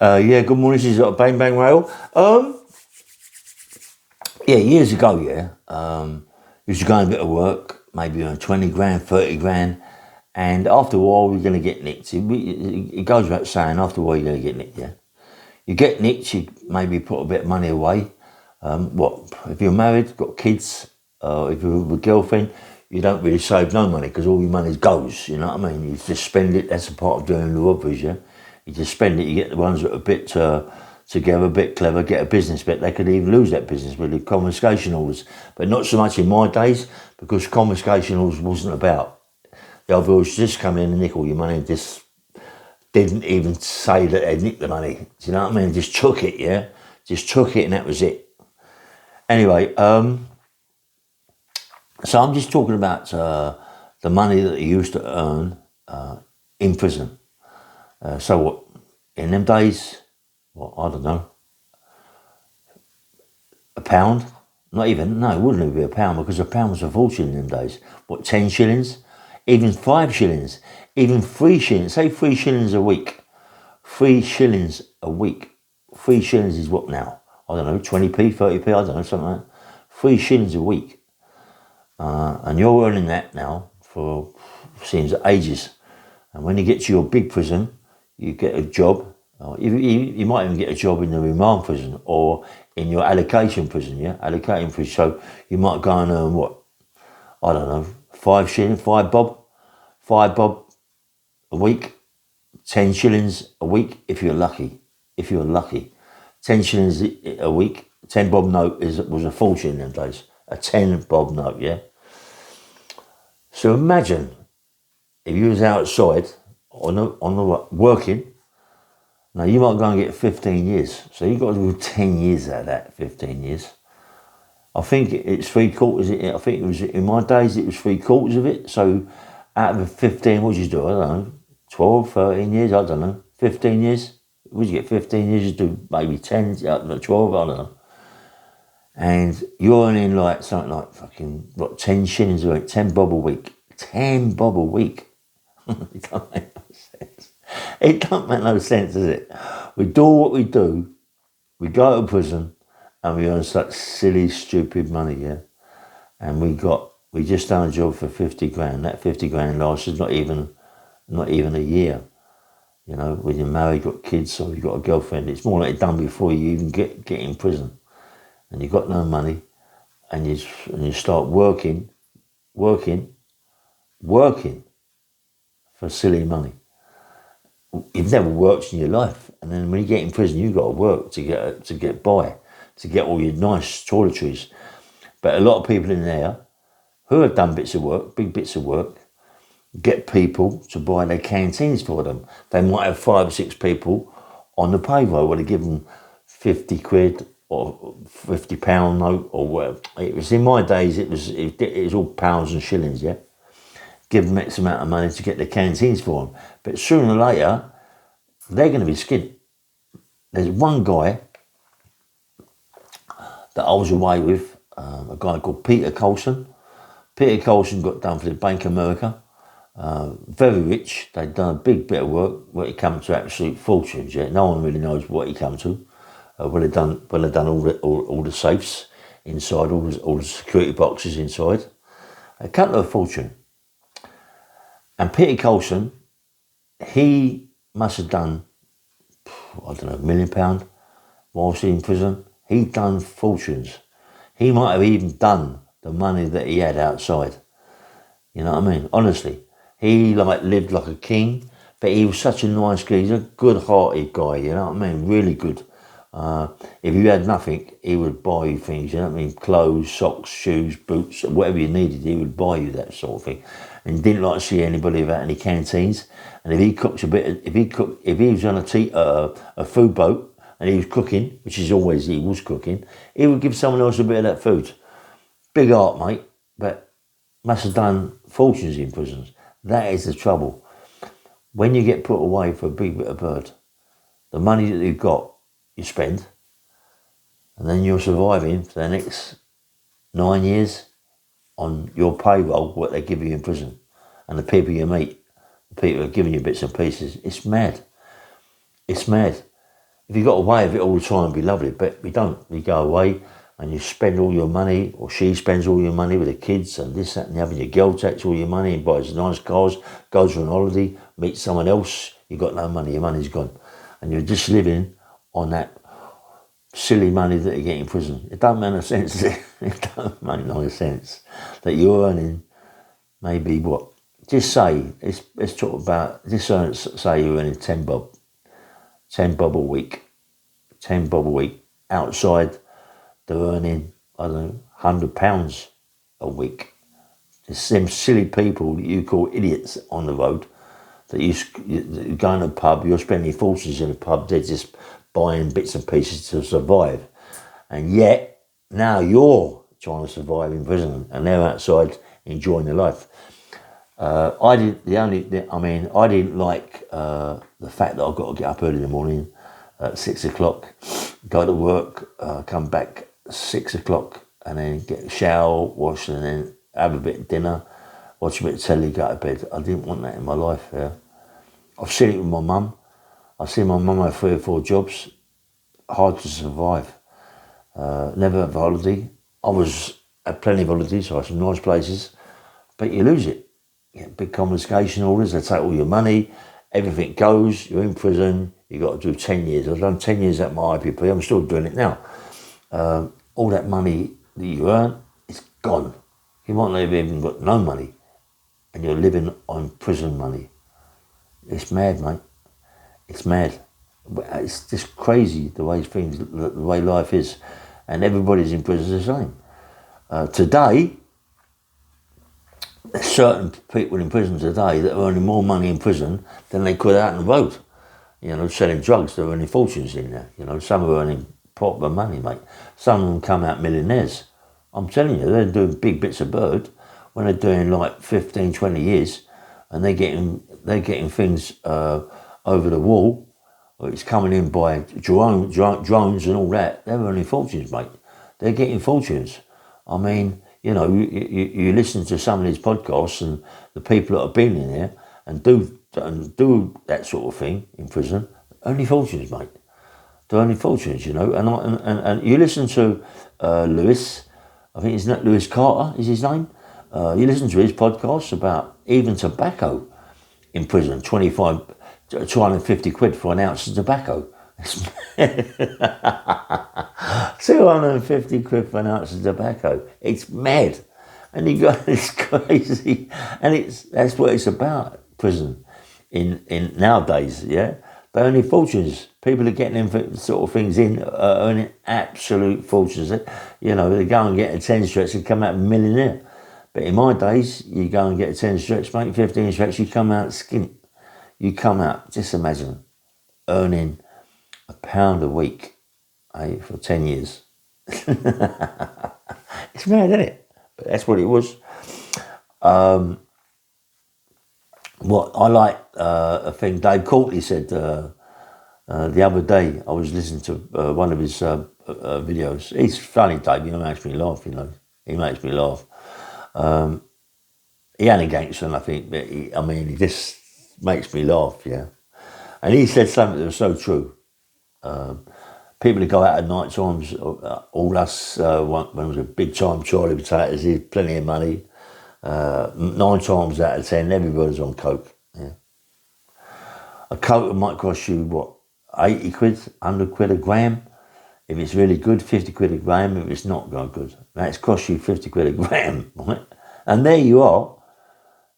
Yeah, good morning. This is Bang Bang Rail. Yeah, years ago, used to go on a bit of work, maybe on 20 grand, 30 grand, and after a while, we're going to get nicked. It goes without saying, after a while, you're going to get nicked, yeah? You get nicked, you maybe put a bit of money away. If you're married, got kids, if you're with a girlfriend, you don't really save no money because all your money goes, you know what I mean? You just spend it, that's a part of doing the robberies, yeah? You just spend it, you get the ones that are a bit together, a bit clever, get a business bet. They could even lose that business with the confiscation orders. But not so much in my days because confiscation orders wasn't about. The other was just come in and nick all your money and just didn't even say that they nicked the money. Do you know what I mean? Just took it, yeah? Just took it and that was it. Anyway, so I'm just talking about the money that you used to earn in prison. So what, in them days, I don't know, a pound? Not even, no, it wouldn't even be a pound because a pound was a fortune in them days. What, 10 shillings? Even 5 shillings? Even 3 shillings? Say 3 shillings a week. 3 shillings a week. 3 shillings is what now? I don't know, 20p, 30p, I don't know, something like that. 3 shillings a week. And you're earning that now for seems ages. And when you get to your big prison, you get a job. You might even get a job in the remand prison or in your allocation prison, yeah? Allocating prison. So you might go and earn what? I don't know, 5 shillings, 5 bob a week, 10 shillings a week if you're lucky. 10 shillings a week, 10 bob note was a fortune in them days. A 10 bob note, yeah? So imagine if you was outside on the working. Now you might go and get 15 years. So you've got to do 10 years out of that 15 years. I think it's 3/4. I think it was in my days it was 3/4 of it. So out of the 15, what did you do? I don't know, 12, 13 years. I don't know, 15 years. Would you get 15 years? You do maybe 10, 12. I don't know. And you're earning like something like fucking 10 shillings a week, 10 bob a week, 10 bob a week. It don't make no sense. It don't make no sense, does it? We do what we do. We go to prison, and we earn such silly, stupid money, yeah. And we just done a job for 50 grand. That 50 grand lasted not even a year. You know, when you're married, got kids, or you've got a girlfriend, it's more like it's done before you even get in prison. And you've got no money, and you start working for silly money. You've never worked in your life, and then when you get in prison, you've got to work to get by, to get all your nice toiletries. But a lot of people in there who have done big bits of work, get people to buy their canteens for them. They might have 5 or 6 people on the payroll where they give them 50 quid or £50 note or whatever. It was in my days. It was all pounds and shillings. Yeah, give them X amount of money to get their canteens for them. But sooner or later, they're going to be skinned. There's one guy that I was away with, a guy called Peter Colson. Peter Colson got done for the Bank of America. Very rich. They'd done a big bit of work where he come to absolute fortunes. Yeah, no one really knows what he come to. Well, they've done all the safes inside, all the security boxes inside. A couple of fortune. And Peter Colson, he must have done, I don't know, £1 million whilst in prison. He'd done fortunes. He might have even done the money that he had outside. You know what I mean? Honestly, he lived like a king, but he was such a nice guy. He's a good-hearted guy. You know what I mean? Really good. If you had nothing, he would buy you things. You know what I mean? Clothes, socks, shoes, boots, whatever you needed, he would buy you that sort of thing. And he didn't like to see anybody without any canteens. And if he cooked if he was on a food boat and he was cooking, which is always he was cooking, he would give someone else a bit of that food. Big art, mate, but must have done fortunes in prisons. That is the trouble. When you get put away for a big bit of bird, the money that you've got, you spend, and then you're surviving for the next 9 years on your payroll, what they give you in prison, and the people you meet, the people who are giving you bits and pieces. It's mad. It's mad. if you got away with it all the time, it'd be lovely. But we don't. We go away and you spend all your money, or she spends all your money with the kids and this, that, and the other. Your girl takes all your money and buys nice cars, goes on holiday, meets someone else. You got no money. Your money's gone, and you're just living on that silly money that you get in prison. It don't make no sense. It don't make no sense that you're earning maybe what? Just say, let's talk about, say you're earning 10 bob a week. 10 bob a week. Outside, they're earning, I don't know, £100 a week. There's them silly people that you call idiots on the road, that you go in a pub, you're spending fortunes in a pub, they're just buying bits and pieces to survive. And yet, now you're trying to survive in prison and they're outside enjoying their life. I didn't like the fact that I've got to get up early in the morning at 6 o'clock, go to work, come back 6 o'clock, and then get a shower, wash, and then have a bit of dinner, watch a bit of telly, go to bed. I didn't want that in my life. Yeah. I've seen it with my mum. I've seen my mum have 3 or 4 jobs, hard to survive. Never have a holiday. I had plenty of holidays, I had some nice places, but you lose it. You get big confiscation orders, they take all your money, everything goes, you're in prison, you've got to do 10 years. I've done 10 years at my IPP, I'm still doing it now. All that money that you earn, it's gone. You might not have even got no money, and you're living on prison money. It's mad, mate. It's mad. It's just crazy the way life is, and everybody's in prison the same. Today, there's certain people in prison today that are earning more money in prison than they could out on the road. You know, selling drugs, they're earning fortunes in there. You know, some are earning proper money, mate. Some of them come out millionaires. I'm telling you, they're doing big bits of bird when they're doing like 15, 20 years, and they're getting things over the wall, or it's coming in by drones and all that. They're earning fortunes, mate. They're getting fortunes. I mean, you know, you listen to some of these podcasts and the people that have been in there and do that sort of thing in prison, only fortunes, mate. They're only fortunes, you know. And you listen to Lewis, I think it's not Lewis Carter is his name. You listen to his podcasts about even tobacco in prison, 250 quid for an ounce of tobacco. 250 quid for an ounce of tobacco. It's mad. And it's crazy. And that's what it's about, prison, in nowadays, yeah? They're earning fortunes. People are getting them sort of things in, earning absolute fortunes. You know, they go and get a 10 stretch and come out a millionaire. But in my days, you go and get a 10 stretch, mate, 15 stretch, you come out skint. You come out, just imagine, earning £1 a week, for 10 years. It's mad, isn't it? But that's what it was. What I like, a thing Dave Courtley said the other day, I was listening to one of his videos. He's funny, Dave, you know, makes me laugh, you know. He makes me laugh. He ain't a gangster, I think, but he just makes me laugh, yeah. And he said something that was so true. People who go out at night times, all us, when it was a big time Charlie Potatoes, he had plenty of money. 9 times out of 10, everybody's on coke. Yeah. A coke might cost you, what, 80 quid, 100 quid a gram? If it's really good, 50 quid a gram. If it's not good, that's cost you 50 quid a gram, right? And there you are.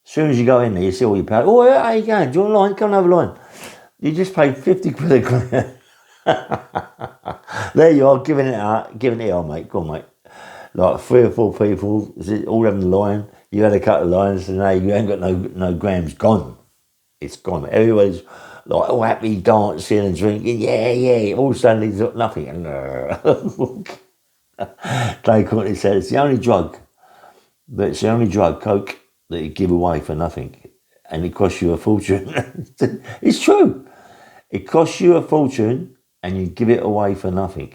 As soon as you go in there, you see all your pals. Oh, yeah, how you going? Do you want a line? Come and have a line. You just paid 50 quid a gram. There you are, giving it out, mate. Go on, mate. Like 3 or 4 people, all having a line. You had a couple of lines, and now you ain't got no grams. Gone. It's gone. Everybody's like all happy, dancing and drinking. Yeah. All of a sudden, he's got nothing. Dave Courtney said it's the only drug, coke, that you give away for nothing, and it costs you a fortune. It's true. It costs you a fortune, and you give it away for nothing.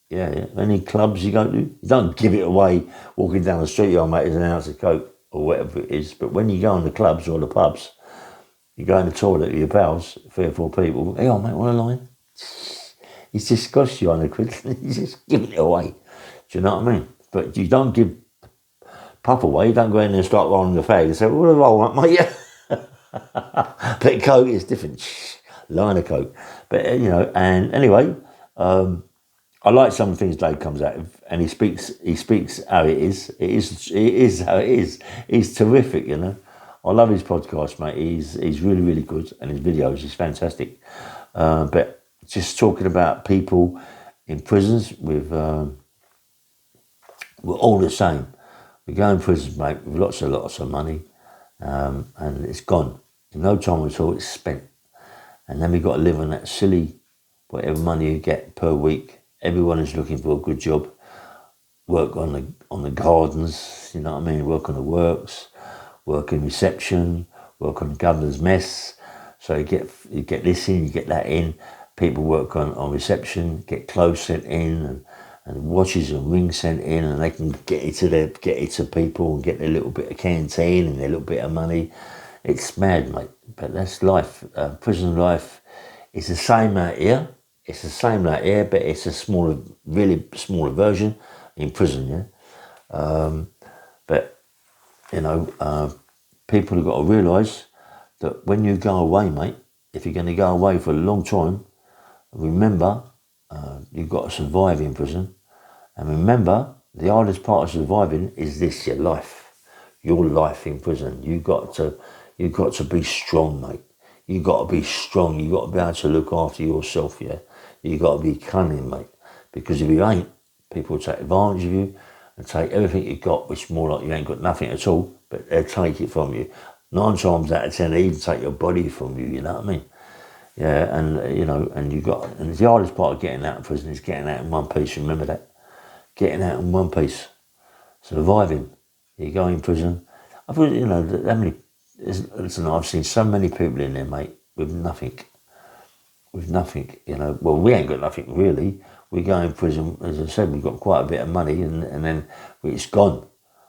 Yeah. Any clubs you go to, you don't give it away walking down the street, oh mate, there's an ounce of coke, or whatever it is. But when you go in the clubs or the pubs, you go in the toilet with your pals, 3 or 4 people, hey, oh mate, want a line? He's just cost you £100. He's just giving it away. Do you know what I mean? But you don't give puff away. You don't go in there and start rolling the fag and say, "What do I want, mate?" Yeah. But Coke is different. Line of Coke. But, and anyway, I like some things Dave comes out of, and he speaks how it is. It is how it is. He's terrific, I love his podcast, mate. He's really, really good, and his videos is fantastic. But just talking about people in prisons we're all the same. We go in prisons, mate, with lots of money, and it's gone. In no time at all, it's spent. And then we've got to live on that silly, whatever money you get per week. Everyone is looking for a good job. Work on the gardens, you know what I mean? Work on the works, work in reception, work on governor's mess. So you get this in, you get that in. People work on reception, get clothes sent in, and watches and rings sent in, and they can get it to people and get their little bit of canteen and their little bit of money. It's mad, mate. But that's life. Prison life is the same out here. It's the same out here, but it's a really smaller version in prison, yeah. But people have got to realise that when you go away, mate, if you're going to go away for a long time, remember you've got to survive in prison, and remember the hardest part of surviving is this: your life in prison. You got to be strong, mate. You got to be strong. You got to be able to look after yourself, yeah. You got to be cunning, mate. Because if you ain't, people will take advantage of you and take everything you got, which is more like you ain't got nothing at all, but they'll take it from you. 9 times out of 10, they even take your body from you. You know what I mean? Yeah, and and the hardest part of getting out of prison is getting out in one piece. Remember that, getting out in one piece, surviving. You go in prison. I thought, listen, I've seen so many people in there, mate, with nothing. Well, we ain't got nothing really. We go in prison, as I said, we've got quite a bit of money, and then it's gone.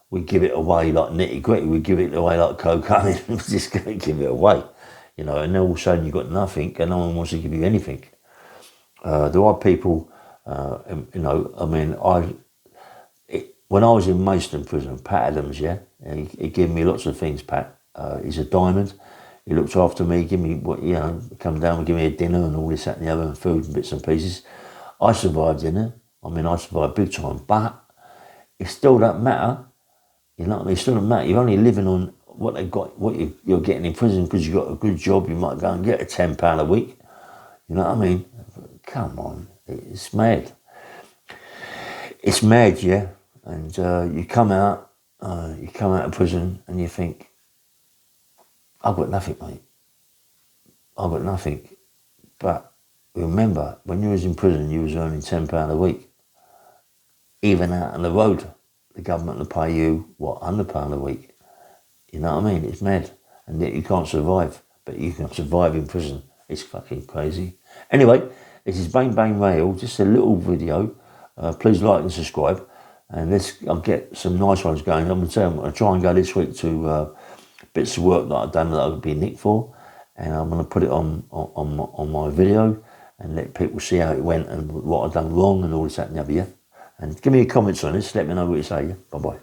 We give it away like nitty gritty. We give it away like cocaine. We're just going to give it away, and then all of a sudden you've got nothing, and no one wants to give you anything. There are people, when I was in Maidstone prison, Pat Adams, yeah, he gave me lots of things. Pat, he's a diamond. He looked after me, give me come down and give me a dinner and all this, that and the other, and food and bits and pieces. I survived dinner. I survived big time, but it still don't matter. You know what I mean? It still don't matter. You're only living on what they got, what you're getting in prison because you got a good job. You might go and get a £10 a week. You know what I mean? Come on, it's mad. It's mad, yeah. And you come out of prison and you think, I've got nothing, mate. I've got nothing. But remember, when you was in prison, you was earning £10 a week. Even out on the road, the government will pay you, £100 a week. You know what I mean? It's mad. And yet you can't survive. But you can survive in prison. It's fucking crazy. Anyway, this is Bang Bang Rail, just a little video. Please like and subscribe. And I'll get some nice ones going. I'm going to try and go this week to bits of work that I've done that I would be nicked for, and I'm going to put it on my video and let people see how it went and what I've done wrong and all this, that and the other, yeah? And give me your comments on this, let me know what you say, yeah? Bye-bye.